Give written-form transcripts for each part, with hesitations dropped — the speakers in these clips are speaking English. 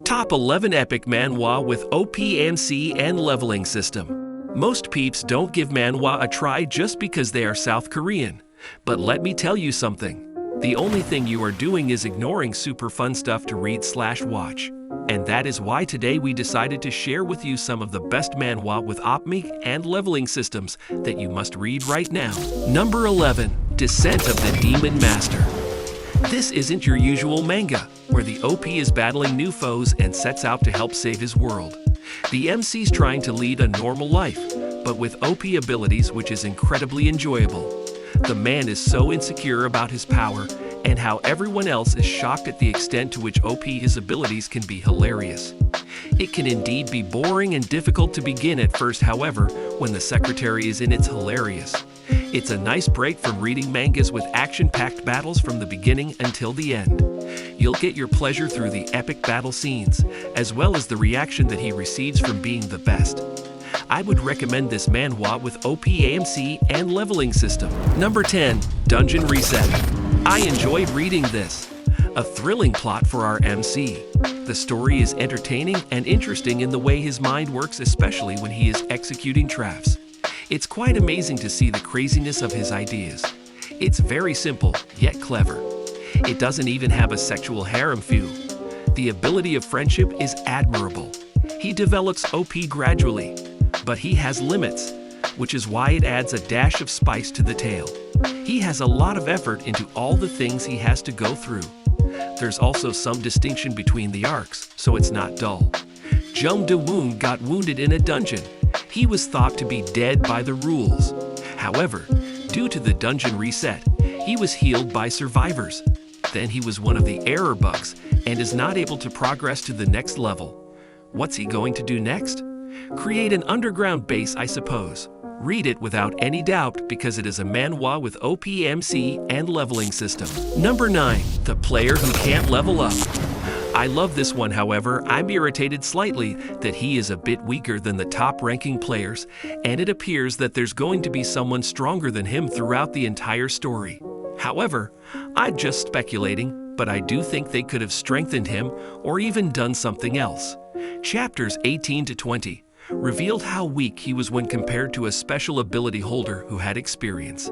Top 11 Epic Manhwa with OPMC and Leveling System. Most peeps don't give manhwa a try just because they are South Korean. But let me tell you something. The only thing you are doing is ignoring super fun stuff to read/watch. And that is why today we decided to share with you some of the best manhwa with OPMC and leveling systems that you must read right now. Number 11. Descent of the Demon Master. This isn't your usual manga, where the OP is battling new foes and sets out to help save his world. The MC's trying to lead a normal life, but with OP abilities, which is incredibly enjoyable. The man is so insecure about his power, and how everyone else is shocked at the extent to which his abilities can be hilarious. It can indeed be boring and difficult to begin at first, however, when the secretary is in, it's hilarious. It's a nice break from reading mangas with action-packed battles from the beginning until the end. You'll get your pleasure through the epic battle scenes, as well as the reaction that he receives from being the best. I would recommend this manhwa with OPMC and leveling system. Number 10. Dungeon Reset. I enjoyed reading this. A thrilling plot for our MC. The story is entertaining and interesting in the way his mind works, especially when he is executing traps. It's quite amazing to see the craziness of his ideas. It's very simple, yet clever. It doesn't even have a sexual harem feel. The ability of friendship is admirable. He develops OP gradually, but he has limits, which is why it adds a dash of spice to the tale. He has a lot of effort into all the things he has to go through. There's also some distinction between the arcs, so it's not dull. Jung De-woon got wounded in a dungeon. He was thought to be dead by the rules. However, due to the dungeon reset, he was healed by survivors. Then he was one of the error bugs and is not able to progress to the next level. What's he going to do next? Create an underground base, I suppose. Read it without any doubt because it is a manhwa with OPMC and leveling system. Number 9. The Player Who Can't Level Up. I love this one, however, I'm irritated slightly that he is a bit weaker than the top-ranking players, and it appears that there's going to be someone stronger than him throughout the entire story. However, I'm just speculating, but I do think they could have strengthened him or even done something else. Chapters 18 to 20 revealed how weak he was when compared to a special ability holder who had experience.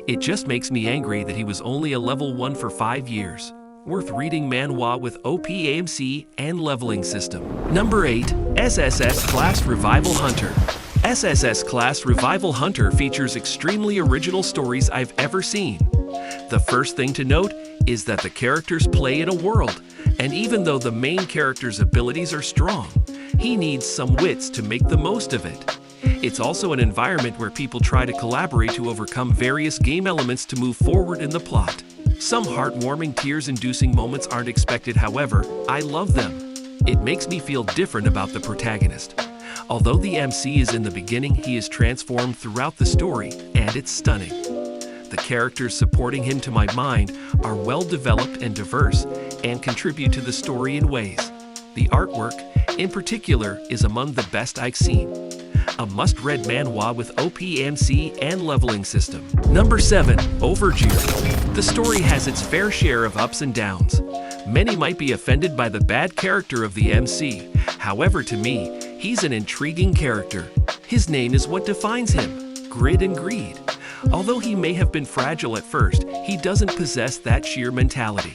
It just makes me angry that he was only a level 1 for 5 years. Worth reading manhwa with OPMC and leveling system. Number 8. SSS-Class Revival Hunter. SSS-Class Revival Hunter features extremely original stories I've ever seen. The first thing to note is that the characters play in a world, and even though the main character's abilities are strong, he needs some wits to make the most of it. It's also an environment where people try to collaborate to overcome various game elements to move forward in the plot. Some heartwarming, tears-inducing moments aren't expected, however, I love them. It makes me feel different about the protagonist. Although the MC is in the beginning, he is transformed throughout the story, and it's stunning. The characters supporting him, to my mind, are well-developed and diverse, and contribute to the story in ways. The artwork, in particular, is among the best I've seen. A must-read manhwa with OPMC and leveling system. Number 7. Overpowered. The story has its fair share of ups and downs. Many might be offended by the bad character of the MC. However, to me, he's an intriguing character. His name is what defines him: grit and greed. Although he may have been fragile at first, he doesn't possess that sheer mentality.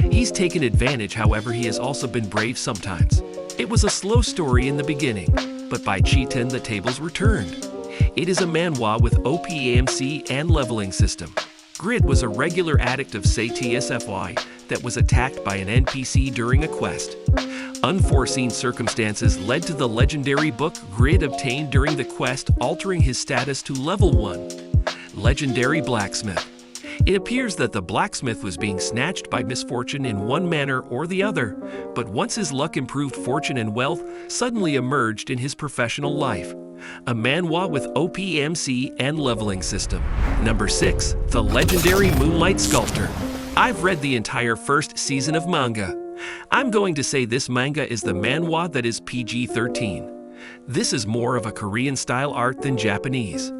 He's taken advantage, however, he has also been brave sometimes. It was a slow story in the beginning, but by Chi-10 the tables were turned. It is a manhwa with OPMC and leveling system. Grid was a regular addict of SSS-Fly that was attacked by an NPC during a quest. Unforeseen circumstances led to the legendary book Grid obtained during the quest, altering his status to level 1. Legendary Blacksmith. It appears that the blacksmith was being snatched by misfortune in one manner or the other, but once his luck improved, fortune and wealth suddenly emerged in his professional life. A manhwa with OPMC and leveling system. Number 6. The legendary Moonlight Sculptor. I've read the entire first season of manga. I'm going to say this manga is the manhwa that is PG-13. This is more of a Korean-style art than Japanese.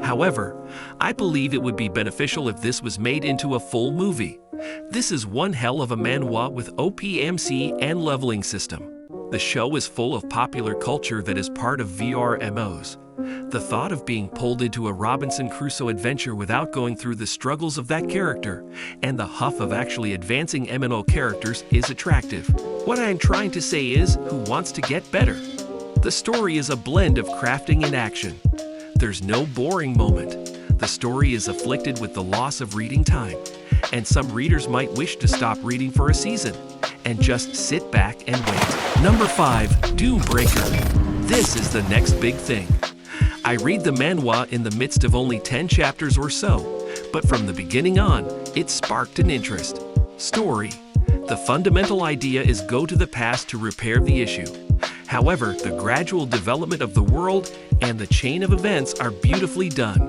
However, I believe it would be beneficial if this was made into a full movie. This is one hell of a manhwa with OPMC and leveling system. The show is full of popular culture that is part of VRMOs. The thought of being pulled into a Robinson Crusoe adventure without going through the struggles of that character and the huff of actually advancing MMO characters is attractive. What I am trying to say is, who wants to get better? The story is a blend of crafting and action. There's no boring moment. The story is afflicted with the loss of reading time, and some readers might wish to stop reading for a season and just sit back and wait. Number 5. Doombreaker. This is the next big thing. I read the manhwa in the midst of only 10 chapters or so, but from the beginning on, it sparked an interest. Story. The fundamental idea is go to the past to repair the issue. However, the gradual development of the world and the chain of events are beautifully done.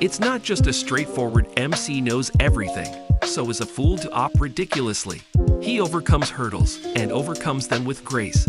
It's not just a straightforward MC knows everything, so is a fool to opt ridiculously. He overcomes hurdles and overcomes them with grace.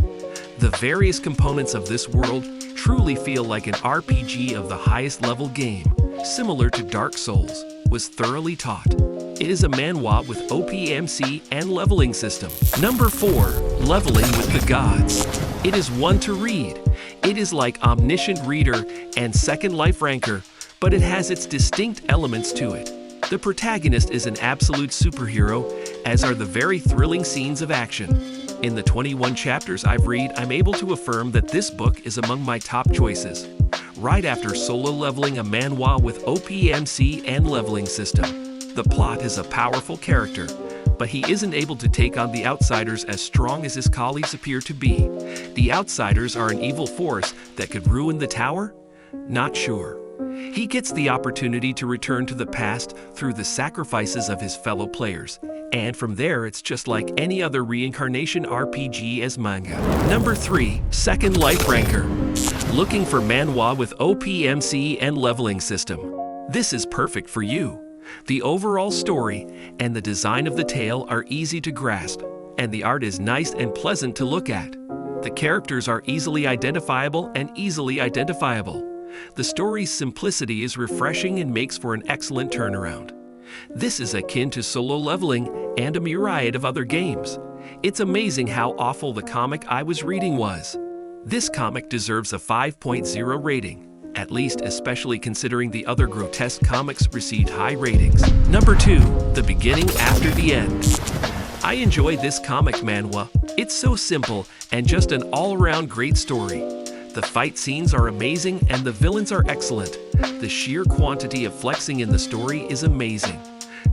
The various components of this world truly feel like an RPG of the highest level game, similar to Dark Souls, was thoroughly taught. It is a manhwa with OPMC and leveling system. Number 4. Leveling with the Gods. It is one to read. It is like Omniscient Reader and Second Life Ranker, but it has its distinct elements to it. The protagonist is an absolute superhero, as are the very thrilling scenes of action. In the 21 chapters I've read, I'm able to affirm that this book is among my top choices. Right after solo leveling a manhwa with OPMC and leveling system. The plot is a powerful character, but he isn't able to take on the outsiders as strong as his colleagues appear to be. The outsiders are an evil force that could ruin the tower? Not sure. He gets the opportunity to return to the past through the sacrifices of his fellow players, and from there it's just like any other reincarnation RPG as manga. Number 3. Second Life Ranker. Looking for manhwa with OPMC and leveling system. This is perfect for you. The overall story and the design of the tale are easy to grasp, and the art is nice and pleasant to look at. The characters are easily identifiable and easily identifiable. The story's simplicity is refreshing and makes for an excellent turnaround. This is akin to solo leveling and a myriad of other games. It's amazing how awful the comic I was reading was. This comic deserves a 5.0 rating, at least especially considering the other grotesque comics received high ratings. Number 2. The Beginning After the End. I enjoy this comic manhwa. It's so simple and just an all-around great story. The fight scenes are amazing and the villains are excellent. The sheer quantity of flexing in the story is amazing.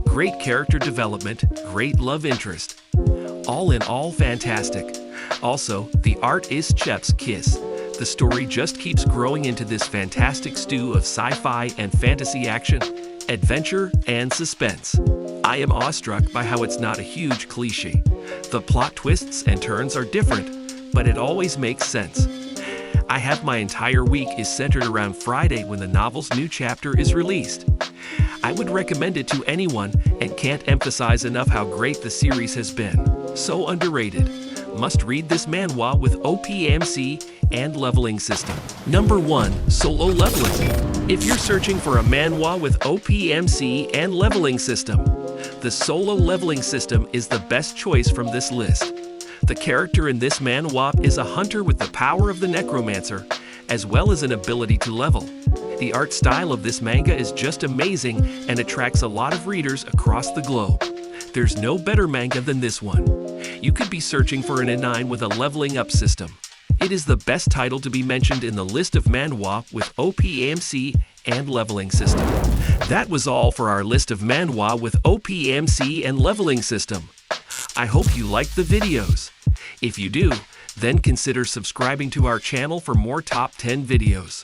Great character development, great love interest. All in all, fantastic. Also, the art is chef's kiss. The story just keeps growing into this fantastic stew of sci-fi and fantasy action, adventure, and suspense. I am awestruck by how it's not a huge cliche. The plot twists and turns are different, but it always makes sense. I have my entire week is centered around Friday when the novel's new chapter is released. I would recommend it to anyone and can't emphasize enough how great the series has been. So underrated. Must read this manhwa with OPMC and leveling system. Number 1. Solo leveling. If you're searching for a manhwa with OPMC and leveling system, the solo leveling system is the best choice from this list. The character in this manhwa is a hunter with the power of the necromancer, as well as an ability to level. The art style of this manga is just amazing and attracts a lot of readers across the globe. There's no better manga than this one. You could be searching for an N9 with a leveling up system. It is the best title to be mentioned in the list of manhwa with OPMC and leveling system. That was all for our list of manhwa with OPMC and leveling system. I hope you liked the videos. If you do, then consider subscribing to our channel for more top 10 videos.